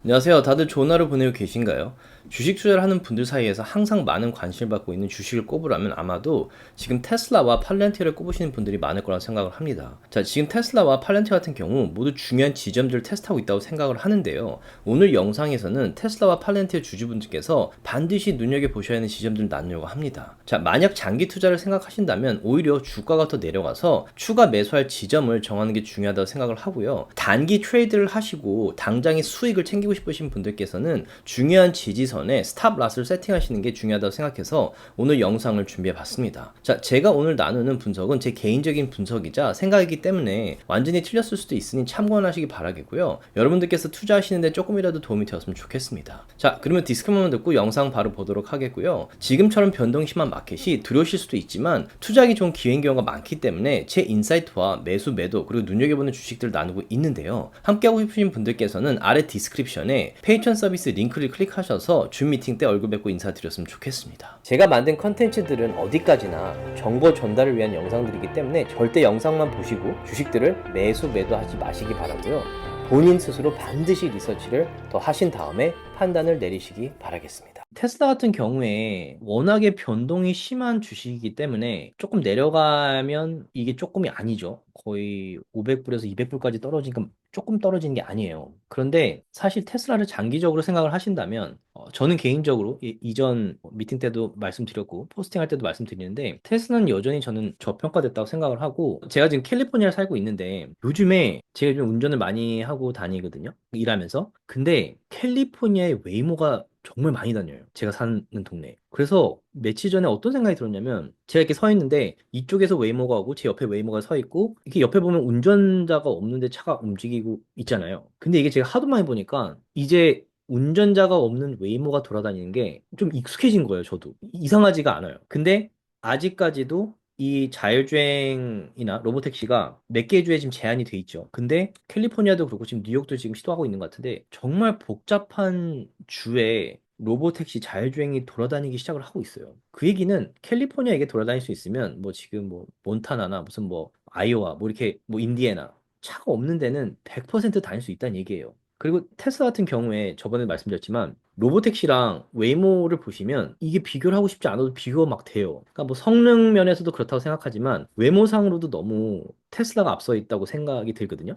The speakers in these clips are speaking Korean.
안녕하세요. 다들 좋은 하루 보내고 계신가요? 주식 투자를 하는 분들 사이에서 항상 많은 관심을 받고 있는 주식을 꼽으라면 아마도 지금 테슬라와 팔렌티어를 꼽으시는 분들이 많을 거라고 생각을 합니다. 자, 지금 테슬라와 팔렌티어 같은 경우 모두 중요한 지점들을 테스트하고 있다고 생각을 하는데요. 오늘 영상에서는 테슬라와 팔렌티어 주주분들께서 반드시 눈여겨보셔야 하는 지점들을 나누려고 합니다. 자, 만약 장기 투자를 생각하신다면 오히려 주가가 더 내려가서 추가 매수할 지점을 정하는 게 중요하다고 생각을 하고요. 단기 트레이드를 하시고 당장의 수익을 챙기고 싶으신 분들께서는 중요한 지지선에 스탑 랏을 세팅하시는 게 중요하다고 생각해서 오늘 영상을 준비해 봤습니다. 자, 제가 오늘 나누는 분석은 제 개인적인 분석이자 생각이기 때문에 완전히 틀렸을 수도 있으니 참고하시기 바라겠고요. 여러분들께서 투자하시는데 조금이라도 도움이 되었으면 좋겠습니다. 자, 그러면 디스크만 듣고 영상 바로 보도록 하겠고요. 지금처럼 변동이 심한 마켓이 두려우실 수도 있지만 투자하기 좋은 기회인 경우가 많기 때문에 제 인사이트와 매수 매도 그리고 눈여겨보는 주식들을 나누고 있는데요. 함께하고 싶으신 분들께서는 아래 디스크립션에 페이천 서비스 링크를 클릭하셔서 줌 미팅 때 얼굴 뵙고 인사드렸으면 좋겠습니다. 제가 만든 컨텐츠들은 어디까지나 정보 전달을 위한 영상들이기 때문에 절대 영상만 보시고 주식들을 매수 매도하지 마시기 바라고요. 본인 스스로 반드시 리서치를 더 하신 다음에 판단을 내리시기 바라겠습니다. 테슬라 같은 경우에 워낙에 변동이 심한 주식이기 때문에 조금 내려가면 이게 조금이 아니죠. 거의 500불에서 200불까지 떨어지니까 조금 떨어지는 게 아니에요. 그런데 사실 테슬라를 장기적으로 생각을 하신다면 저는 개인적으로 이전 미팅 때도 말씀드렸고 포스팅할 때도 말씀드리는데 테슬라는 여전히 저는 저평가됐다고 생각을 하고 제가 지금 캘리포니아에 살고 있는데 요즘에 제가 좀 운전을 많이 하고 다니거든요. 일하면서. 근데 캘리포니아의 웨이모가 정말 많이 다녀요. 제가 사는 동네에. 그래서 며칠 전에 어떤 생각이 들었냐면 제가 이렇게 서 있는데 이쪽에서 웨이모가 오고 제 옆에 웨이모가 서 있고 이렇게 옆에 보면 운전자가 없는데 차가 움직이고 있잖아요. 근데 이게 제가 하도 많이 보니까 이제 운전자가 없는 웨이모가 돌아다니는 게 좀 익숙해진 거예요, 저도. 이상하지가 않아요. 근데 아직까지도 이 자율주행이나 로보택시가 몇 개 주에 지금 제한이 돼 있죠. 근데 캘리포니아도 그렇고 지금 뉴욕도 지금 시도하고 있는 것 같은데 정말 복잡한 주에 로보택시 자율주행이 돌아다니기 시작을 하고 있어요. 그 얘기는 캘리포니아에게 돌아다닐 수 있으면 뭐 지금 뭐 몬타나나 무슨 뭐 아이오와 뭐 이렇게 뭐 인디애나 차가 없는 데는 100% 다닐 수 있다는 얘기예요. 그리고 테슬라 같은 경우에 저번에 말씀드렸지만 로보택시랑 웨이모를 보시면 이게 비교를 하고 싶지 않아도 비교가 막 돼요. 그러니까 뭐 성능 면에서도 그렇다고 생각하지만 외모상으로도 너무 테슬라가 앞서 있다고 생각이 들거든요.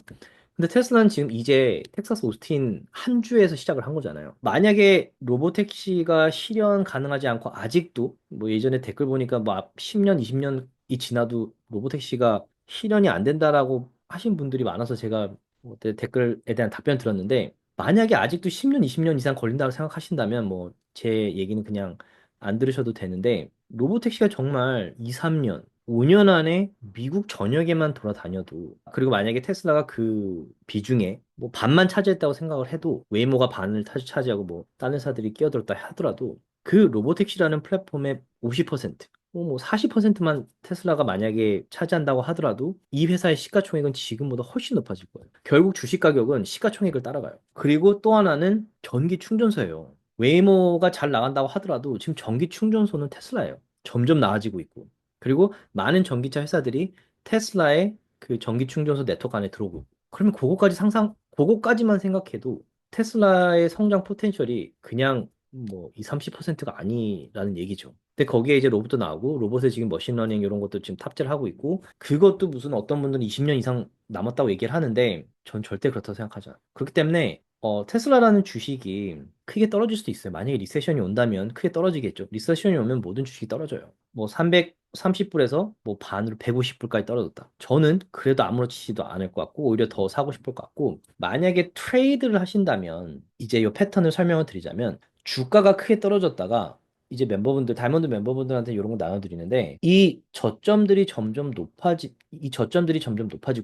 근데 테슬라는 지금 이제 텍사스 오스틴 한 주에서 시작을 한 거잖아요. 만약에 로보택시가 실현 가능하지 않고 아직도 뭐 예전에 댓글 보니까 뭐 앞 10년, 20년이 지나도 로보택시가 실현이 안 된다라고 하신 분들이 많아서 제가 그때 댓글에 대한 답변 들었는데 만약에 아직도 10년, 20년 이상 걸린다고 생각하신다면 뭐 제 얘기는 그냥 안 들으셔도 되는데 로보택시가 정말 2, 3년, 5년 안에 미국 전역에만 돌아다녀도 그리고 만약에 테슬라가 그 비중에 뭐 반만 차지했다고 생각을 해도 웨이모가 반을 차지하고 뭐 다른 회사들이 끼어들었다 하더라도 그 로보택시라는 플랫폼의 50%, 뭐 40%만 테슬라가 만약에 차지한다고 하더라도 이 회사의 시가총액은 지금보다 훨씬 높아질 거예요. 결국 주식 가격은 시가총액을 따라가요. 그리고 또 하나는 전기 충전소예요. 웨이모가 잘 나간다고 하더라도 지금 전기 충전소는 테슬라예요. 점점 나아지고 있고. 그리고 많은 전기차 회사들이 테슬라의 그 전기 충전소 네트워크 안에 들어오고 있고. 그러면 그거까지만 생각해도 테슬라의 성장 포텐셜이 그냥 뭐 2, 30%가 아니라는 얘기죠. 근데 거기에 이제 로봇도 나오고 로봇에 지금 머신러닝 이런 것도 지금 탑재를 하고 있고 그것도 무슨 어떤 분들은 20년 이상 남았다고 얘기를 하는데 전 절대 그렇다고 생각하지 않아요. 그렇기 때문에 테슬라라는 주식이 크게 떨어질 수도 있어요. 만약에 리세션이 온다면 크게 떨어지겠죠. 리세션이 오면 모든 주식이 떨어져요. 뭐 330불에서 뭐 반으로 150불까지 떨어졌다. 저는 그래도 아무렇지도 않을 것 같고 오히려 더 사고 싶을 것 같고 만약에 트레이드를 하신다면 이제 이 패턴을 설명을 드리자면 주가가 크게 떨어졌다가 이제 다이아몬드 멤버분들한테 이런 거 나눠드리는데 이 저점들이 점점 높아지고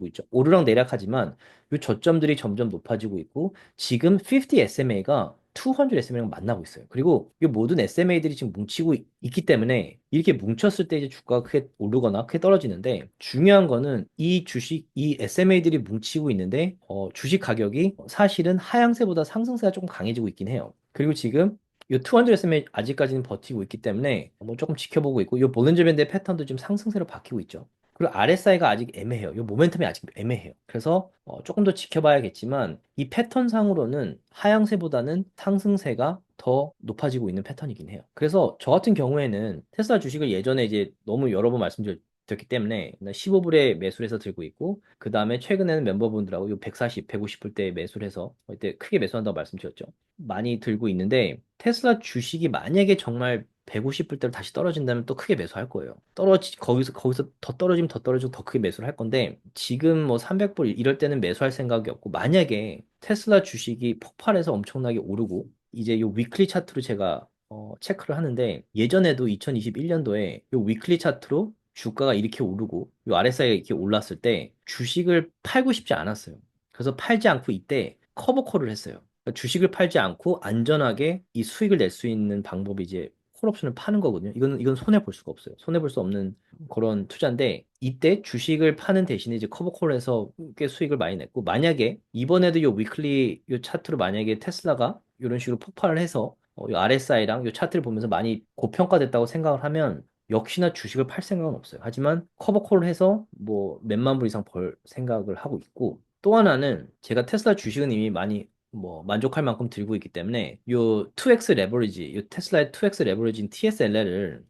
있죠. 오르락내리락하지만 이 저점들이 점점 높아지고 있고 지금 50 SMA가 200 SMA랑 만나고 있어요. 그리고 이 모든 SMA들이 지금 뭉치고 있기 때문에 이렇게 뭉쳤을 때 이제 주가가 크게 오르거나 크게 떨어지는데 중요한 거는 이 SMA들이 뭉치고 있는데 주식 가격이 사실은 하향세보다 상승세가 조금 강해지고 있긴 해요. 그리고 지금 이 200 SMA 아직까지는 버티고 있기 때문에 뭐 조금 지켜보고 있고 이 볼린저 밴드의 패턴도 지금 상승세로 바뀌고 있죠. 그리고 RSI가 아직 애매해요. 이 모멘텀이 아직 애매해요. 그래서 조금 더 지켜봐야겠지만 이 패턴상으로는 하향세보다는 상승세가 더 높아지고 있는 패턴이긴 해요. 그래서 저 같은 경우에는 테슬라 주식을 예전에 이제 너무 여러 번 말씀드렸기 때문에 15불에 매수를 해서 들고 있고 그 다음에 최근에는 멤버분들하고 요 140, 150불 때 매수를 해서 그때 크게 매수한다고 말씀드렸죠. 많이 들고 있는데 테슬라 주식이 만약에 정말 150불대로 다시 떨어진다면 또 크게 매수할 거예요. 거기서 더 떨어지면 더 떨어지고 더 크게 매수를 할 건데 지금 뭐 300불 이럴 때는 매수할 생각이 없고 만약에 테슬라 주식이 폭발해서 엄청나게 오르고 이제 요 위클리 차트로 제가 체크를 하는데 예전에도 2021년도에 요 위클리 차트로 주가가 이렇게 오르고 요 RSI가 이렇게 올랐을 때 주식을 팔고 싶지 않았어요. 그래서 팔지 않고 이때 커버콜을 했어요. 그러니까 주식을 팔지 않고 안전하게 이 수익을 낼 수 있는 방법이 이제 콜옵션을 파는 거거든요. 이건 손해 볼 수가 없어요. 손해 볼 수 없는 그런 투자인데 이때 주식을 파는 대신에 이제 커버콜에서 꽤 수익을 많이 냈고 만약에 이번에도 요 위클리 요 차트로 만약에 테슬라가 이런 식으로 폭발을 해서 요 RSI랑 요 차트를 보면서 많이 고평가됐다고 생각을 하면 역시나 주식을 팔 생각은 없어요. 하지만 커버콜을 해서 뭐 몇만 불 이상 벌 생각을 하고 있고 또 하나는 제가 테슬라 주식은 이미 많이 뭐 만족할 만큼 들고 있기 때문에 요 2x 레버리지, 요 테슬라의 2x 레버리지인 TSLR을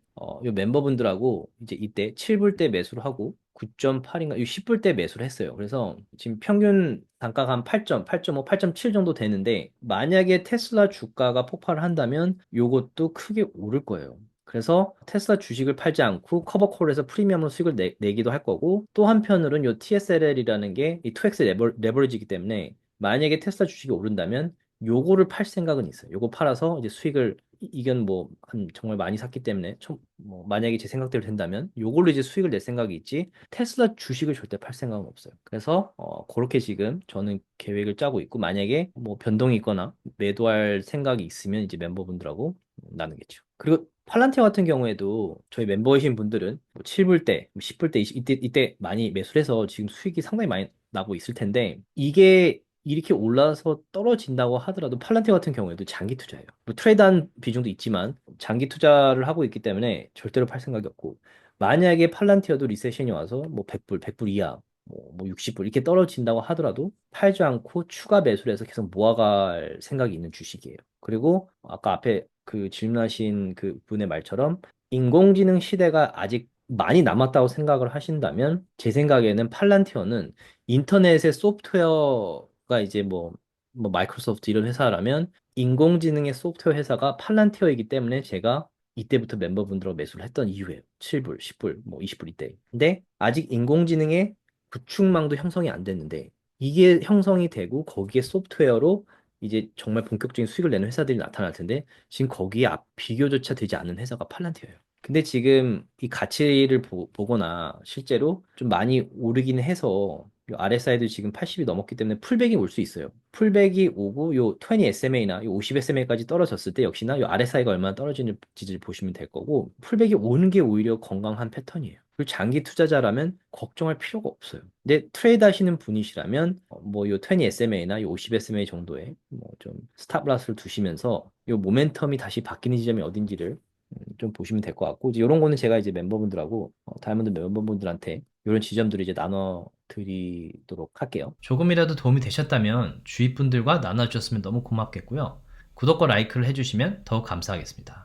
요 멤버분들하고 이제 이때 7불 때 매수를 하고 9.8인가 요 10불 때 매수를 했어요. 그래서 지금 평균 단가가 한 8점, 8.5, 8.7 정도 되는데 만약에 테슬라 주가가 폭발을 한다면 요것도 크게 오를 거예요. 그래서 테슬라 주식을 팔지 않고 커버콜에서 프리미엄으로 수익을 내기도 할 거고 또 한편으로는 요 TSLR이라는 게 이 2x 레버리지이기 때문에 만약에 테슬라 주식이 오른다면 요거를 팔 생각은 있어요. 요거 팔아서 이제 수익을 이건 뭐 한 정말 많이 샀기 때문에 뭐 만약에 제 생각대로 된다면 요걸로 이제 수익을 낼 생각이 있지 테슬라 주식을 절대 팔 생각은 없어요. 그래서 그렇게 지금 저는 계획을 짜고 있고 만약에 뭐 변동이 있거나 매도할 생각이 있으면 이제 멤버분들하고 나누겠죠. 그리고 팔란티아 같은 경우에도 저희 멤버이신 분들은 뭐 7불 때, 10불 때 이때 많이 매수를 해서 지금 수익이 상당히 많이 나고 있을 텐데 이게 이렇게 올라서 떨어진다고 하더라도 팔란티아 같은 경우에도 장기 투자예요. 뭐 트레이드한 비중도 있지만 장기 투자를 하고 있기 때문에 절대로 팔 생각이 없고 만약에 팔란티아도 리세션이 와서 뭐 100불, 100불 이하 뭐 60불 이렇게 떨어진다고 하더라도 팔지 않고 추가 매수를 해서 계속 모아갈 생각이 있는 주식이에요. 그리고 아까 앞에 그 질문하신 그 분의 말처럼 인공지능 시대가 아직 많이 남았다고 생각을 하신다면 제 생각에는 팔란티어는 인터넷의 소프트웨어가 이제 뭐 마이크로소프트 이런 회사라면 인공지능의 소프트웨어 회사가 팔란티어이기 때문에 제가 이때부터 멤버분들하고 매수를 했던 이유예요. 7불, 10불, 뭐 20불 이때. 근데 아직 인공지능의 구축망도 형성이 안 됐는데 이게 형성이 되고 거기에 소프트웨어로 이제 정말 본격적인 수익을 내는 회사들이 나타날 텐데 지금 거기에 비교조차 되지 않는 회사가 팔란티어예요. 근데 지금 이 가치를 보거나 실제로 좀 많이 오르긴 해서 요 RSI도 지금 80이 넘었기 때문에 풀백이 올 수 있어요. 풀백이 오고 요 20 SMA나 요 50 SMA까지 떨어졌을 때 역시나 요 RSI가 얼마나 떨어지는지를 보시면 될 거고 풀백이 오는 게 오히려 건강한 패턴이에요. 그리고 장기 투자자라면 걱정할 필요가 없어요. 근데 트레이드 하시는 분이시라면 뭐 요 20 SMA나 요 50 SMA 정도의 뭐 좀 스탑라스를 두시면서 요 모멘텀이 다시 바뀌는 지점이 어딘지를 좀 보시면 될 것 같고 이제 이런 거는 제가 이제 멤버분들하고 다이아몬드 멤버분들한테 이런 지점들을 이제 나눠 드리도록 할게요. 조금이라도 도움이 되셨다면 주위 분들과 나눠주셨으면 너무 고맙겠고요. 구독과 라이크를 해주시면 더욱 감사하겠습니다.